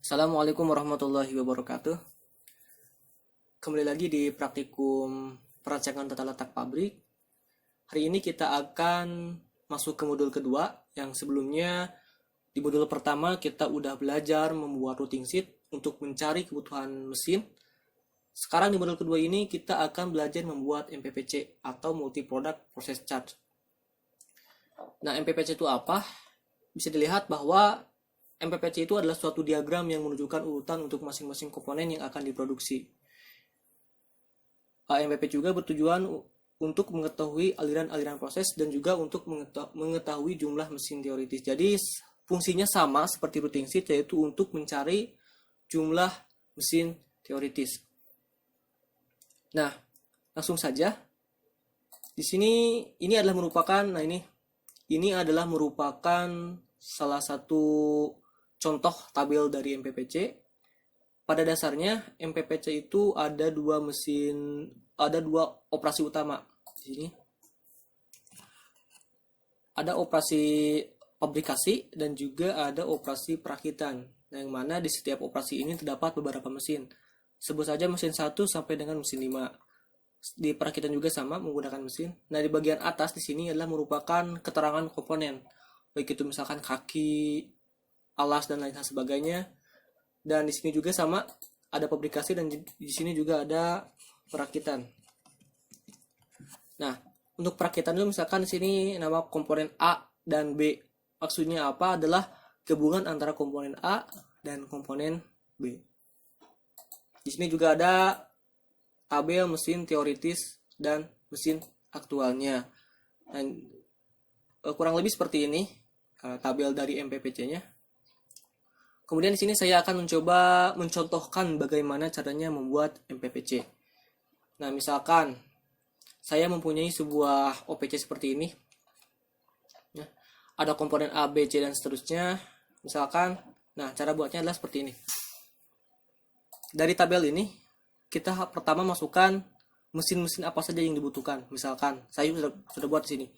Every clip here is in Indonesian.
Assalamualaikum warahmatullahi wabarakatuh. Kembali lagi di praktikum perancangan tata letak pabrik. Hari ini kita akan masuk ke modul kedua, yang sebelumnya di modul pertama kita udah belajar membuat routing sheet untuk mencari kebutuhan mesin. Sekarang di modul kedua ini kita akan belajar membuat MPPC atau Multi Product Process Chart. Nah, MPPC itu apa? Bisa dilihat bahwa MPPC itu adalah suatu diagram yang menunjukkan urutan untuk masing-masing komponen yang akan diproduksi. MPPC juga bertujuan untuk mengetahui aliran-aliran proses dan juga untuk mengetahui jumlah mesin teoritis. Jadi fungsinya sama seperti routing sheet, yaitu untuk mencari jumlah mesin teoritis. Nah, langsung saja. Di sini ini adalah merupakan salah satu contoh tabel dari MPPC. Pada dasarnya MPPC itu ada dua operasi utama. Di sini ada operasi pabrikasi dan juga ada operasi perakitan. Yang mana di setiap operasi ini terdapat beberapa mesin. Sebut saja mesin 1 sampai dengan mesin 5. Di perakitan juga sama menggunakan mesin. Nah, di bagian atas di sini adalah merupakan keterangan komponen. Baik itu misalkan kaki, alas dan lain sebagainya. Dan di sini juga sama ada pabrikasi dan di sini juga ada perakitan. Nah, untuk perakitan itu misalkan di sini nama komponen A dan B. Maksudnya apa? Adalah gabungan antara komponen A dan komponen B. Di sini juga ada tabel mesin teoritis dan mesin aktualnya. Dan kurang lebih seperti ini tabel dari MPPC-nya. Kemudian di sini saya akan mencoba mencontohkan bagaimana caranya membuat MPPC. Nah, misalkan saya mempunyai sebuah OPC seperti ini. Ya, ada komponen A, B, C, dan seterusnya. Misalkan, nah cara buatnya adalah seperti ini. Dari tabel ini, kita pertama masukkan mesin-mesin apa saja yang dibutuhkan. Misalkan, saya sudah buat di sini.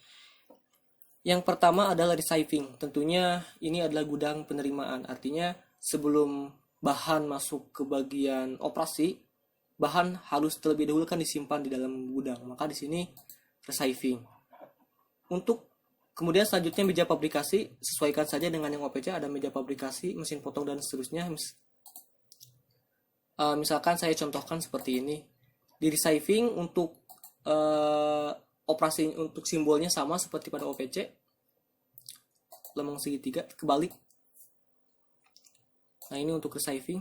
Yang pertama adalah receiving. Tentunya ini adalah gudang penerimaan. Artinya sebelum bahan masuk ke bagian operasi, bahan harus terlebih dahulu kan disimpan di dalam gudang. Maka di sini receiving. Untuk kemudian selanjutnya meja pabrikasi, sesuaikan saja dengan yang OPC, ada meja pabrikasi, mesin potong dan seterusnya. Misalkan saya contohkan seperti ini. Di receiving untuk operasi untuk simbolnya sama seperti pada OPC, lemong segitiga kebalik. Nah, ini untuk receiving.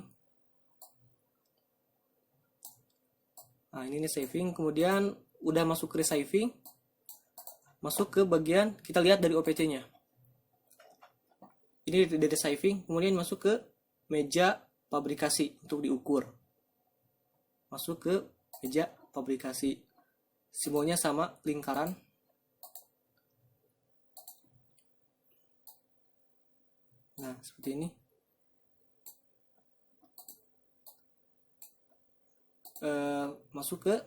Nah, ini receiving. Kemudian udah masuk ke receiving, masuk ke bagian kita lihat dari OPC-nya. Ini dari receiving, kemudian masuk ke meja pabrikasi untuk diukur. Masuk ke meja pabrikasi. Simbolnya sama, lingkaran. Nah, seperti ini. Masuk ke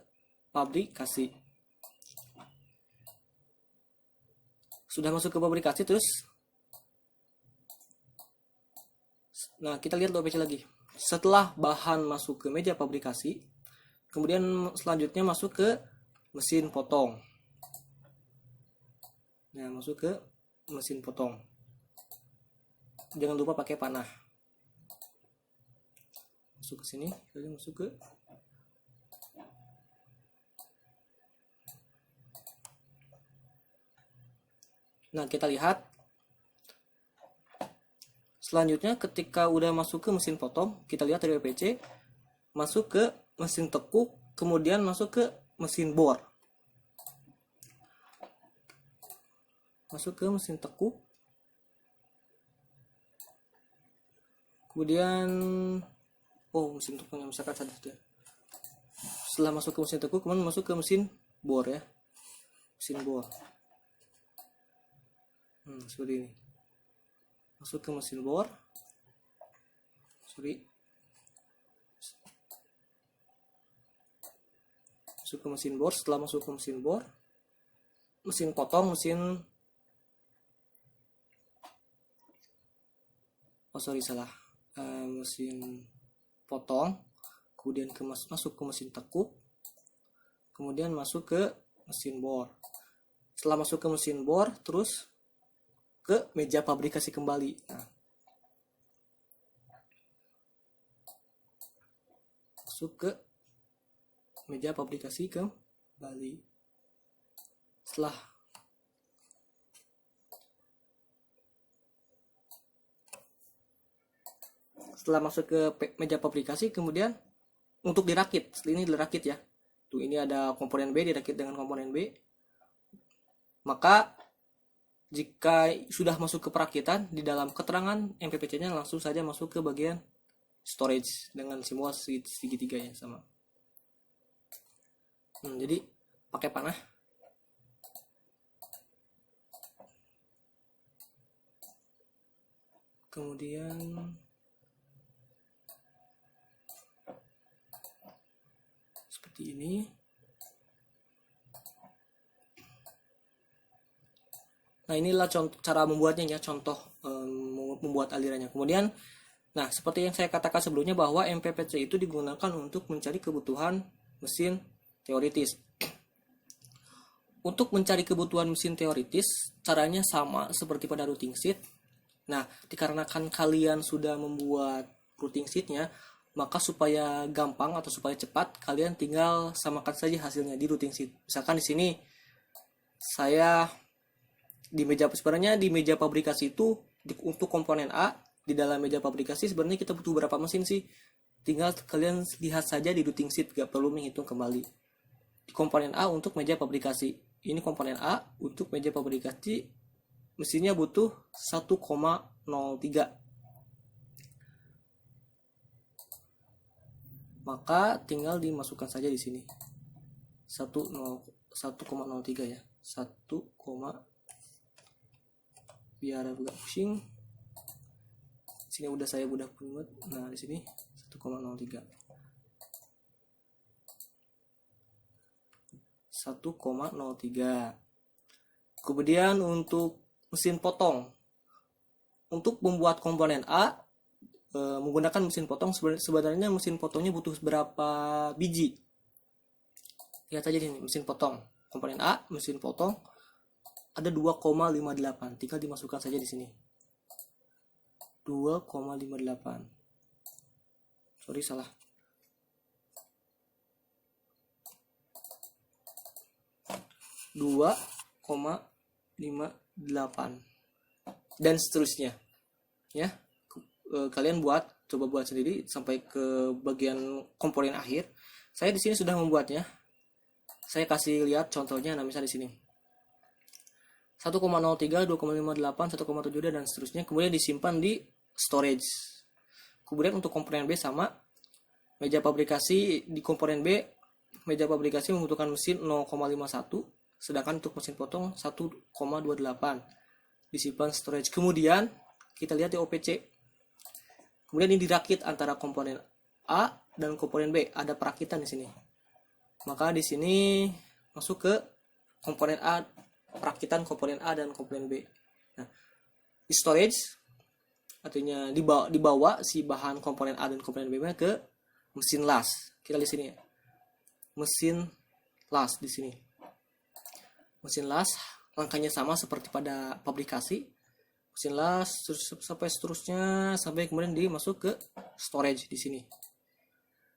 pabrikasi. Sudah masuk ke pabrikasi terus. Nah, kita lihat OPC lagi. Setelah bahan masuk ke meja pabrikasi, kemudian selanjutnya masuk ke mesin potong. Nah, masuk ke mesin potong. Jangan lupa pakai panah. Masuk ke sini, lalu masuk ke Nah, kita lihat. Selanjutnya ketika udah masuk ke mesin potong, kita lihat dari OPC, masuk ke mesin tekuk, kemudian masuk ke mesin bor. Masuk ke mesin tekuk. Kemudian mesin tekuknya misalkan saja. Setelah masuk ke mesin tekuk, kemudian masuk ke mesin bor ya. Mesin bor. Seperti ini. Masuk ke mesin bor. Masuk ke mesin bor. Setelah masuk ke mesin bor, mesin potong, salah. mesin potong, kemudian masuk ke mesin tekuk, kemudian masuk ke mesin bor. Setelah masuk ke mesin bor, terus ke meja fabrikasi kembali. Nah, masuk ke meja fabrikasi kembali. Setelah masuk ke meja fabrikasi, kemudian untuk dirakit, ini dirakit ya. Tuh, ini ada komponen B dirakit dengan komponen B. Maka jika sudah masuk ke perakitan, di dalam keterangan MPPC-nya langsung saja masuk ke bagian storage dengan simbol segitiga ya sama. Jadi pakai panah. Kemudian seperti ini. Nah, inilah cara membuatnya ya, contoh membuat alirannya. Kemudian, nah seperti yang saya katakan sebelumnya bahwa MPPC itu digunakan untuk mencari kebutuhan mesin teoritis. Untuk mencari kebutuhan mesin teoritis, caranya sama seperti pada routing sheet. Nah, dikarenakan kalian sudah membuat routing sheet-nya, maka supaya gampang atau supaya cepat, kalian tinggal samakan saja hasilnya di routing sheet. Misalkan di sini saya sebenarnya di meja fabrikasi itu untuk komponen A, di dalam meja fabrikasi sebenarnya kita butuh berapa mesin sih? Tinggal kalian lihat saja di routing sheet, gak perlu menghitung kembali. Di komponen A untuk meja fabrikasi, ini komponen A untuk meja fabrikasi, mesinnya butuh 1,03. Maka tinggal dimasukkan saja di sini 1,03 ya, 1, biar agak pusing. Sini saya udah pungut. Nah, di sini 1,03. 1,03. Kemudian untuk mesin potong, untuk membuat komponen A menggunakan mesin potong, sebenarnya mesin potongnya butuh berapa biji? Lihat aja ini mesin potong komponen A, mesin potong ada 2,58. Tinggal dimasukkan saja di sini 2,58. Sorry, salah. 2,58 dan seterusnya ya. Kalian coba buat sendiri sampai ke bagian komponen akhir. Saya di sini sudah membuatnya. Saya kasih lihat contohnya. Nah, misalnya di sini 1,03, 2,58, 1,72 dan seterusnya. Kemudian disimpan di storage. Kemudian untuk komponen B sama, meja fabrikasi di komponen B, meja fabrikasi membutuhkan mesin 0,51, sedangkan untuk mesin potong 1,28 disimpan storage. Kemudian kita lihat di OPC. Kemudian ini dirakit antara komponen A dan komponen B, ada perakitan di sini. Maka di sini masuk ke komponen A, perakitan komponen A dan komponen B. Nah, di storage artinya dibawa si bahan komponen A dan komponen B ke mesin las. Kita lihat sini ya. Mesin las di sini. Mesin las langkahnya sama seperti pada fabrikasi. Mesin las sampai seterusnya sampai kemudian dimasuk ke storage di sini.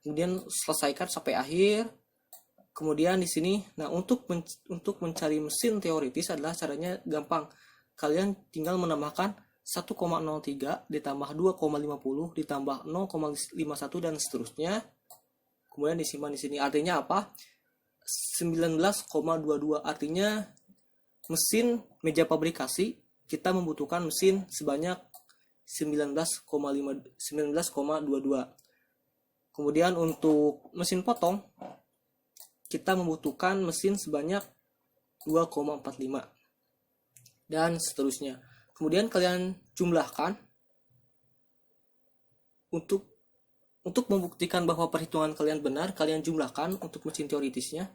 Kemudian selesaikan sampai akhir. Kemudian di sini, nah untuk mencari mesin teoritis adalah caranya gampang. Kalian tinggal menambahkan 1,03 ditambah 2,50 ditambah 0,51 dan seterusnya. Kemudian disimpan di sini. Artinya apa? 19,22. Artinya mesin meja fabrikasi kita membutuhkan mesin sebanyak 19,22. Kemudian untuk mesin potong kita membutuhkan mesin sebanyak 2,45 dan seterusnya. Kemudian kalian jumlahkan untuk membuktikan bahwa perhitungan kalian benar. Kalian jumlahkan untuk mesin teoritisnya,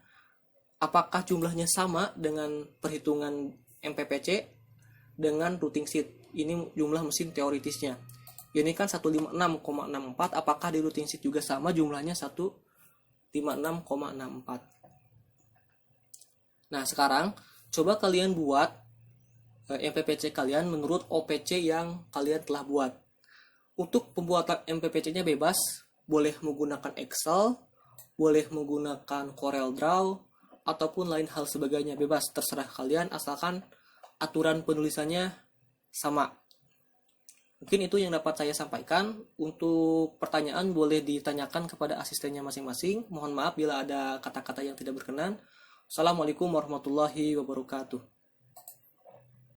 apakah jumlahnya sama dengan perhitungan MPPC dengan routing sheet. Ini jumlah mesin teoritisnya. Ini kan 156,64, apakah di routing sheet juga sama jumlahnya 156,64. Nah, sekarang coba kalian buat MPPC kalian menurut OPC yang kalian telah buat. Untuk pembuatan MPPC-nya bebas, boleh menggunakan Excel, boleh menggunakan CorelDRAW, ataupun lain hal sebagainya, bebas, terserah kalian, asalkan aturan penulisannya sama. Mungkin itu yang dapat saya sampaikan. Untuk pertanyaan boleh ditanyakan kepada asistennya masing-masing. Mohon maaf bila ada kata-kata yang tidak berkenan. Assalamualaikum warahmatullahi wabarakatuh.